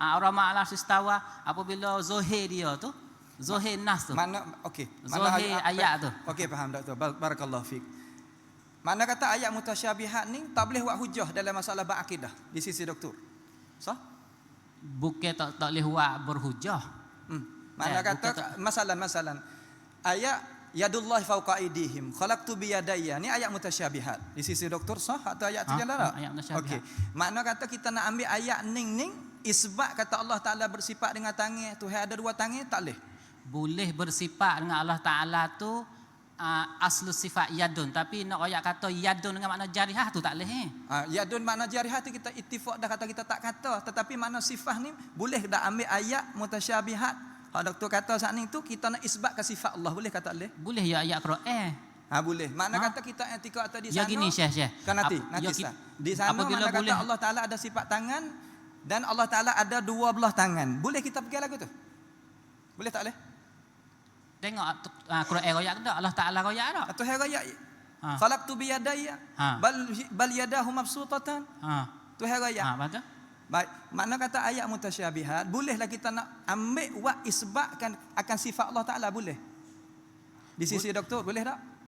Ar-Rahman 'ala istawa apabila zahir dia tu, zahir nas tu. Mana okey. Zahir ayat tu. Okey, faham doktor. Barakallahu fik. Mana kata ayat mutasyabihat ni tak boleh buat hujah dalam masalah berakidah di sisi doktor. Sah? Bukan tak boleh buat berhujah. Mana kata masalan ayat yadullahi fawqa aydihim khalaqtu biyadayya ni ayat mutasyabihat di sisi doktor sah atau ayat tu jalan tak? Ayat mutasyabihat. Okey. Makna kata kita nak ambil ayat ning isbat kata Allah Taala bersifat dengan tangan, Tuhan ada dua tangan tak boleh. Boleh bersifat dengan Allah Taala tu aslu sifat yadun, tapi nak ayat kata yadun dengan makna jarihah tu tak boleh. Yadun makna jarihah tu kita ittifaq dah kata kita tak kata, tetapi makna sifat ni boleh dah ambil ayat mutasyabihat. Kalau doktor kata saat ni tu kita nak isbatkan sifat Allah, boleh kata boleh? Boleh ya ayat Quran. Boleh. Makna kata kita etika atas di sana. Ya gini Syekh. Kan nanti di sana makna kata boleh. Allah Taala ada sifat tangan dan Allah Taala ada dua belah tangan. Boleh kita pergi lagu tu? Boleh tak boleh? Tengok Quran royak tak? Allah Taala royak tak? Atau royak. Khalaqtu bi yadayya bal yadahu mabsutatan. Tu royak. Betul. Baik, makna kata ayat mutasyabihat, bolehlah kita nak ambil isbatkan akan sifat Allah Taala boleh. Di sisi doktor boleh tak?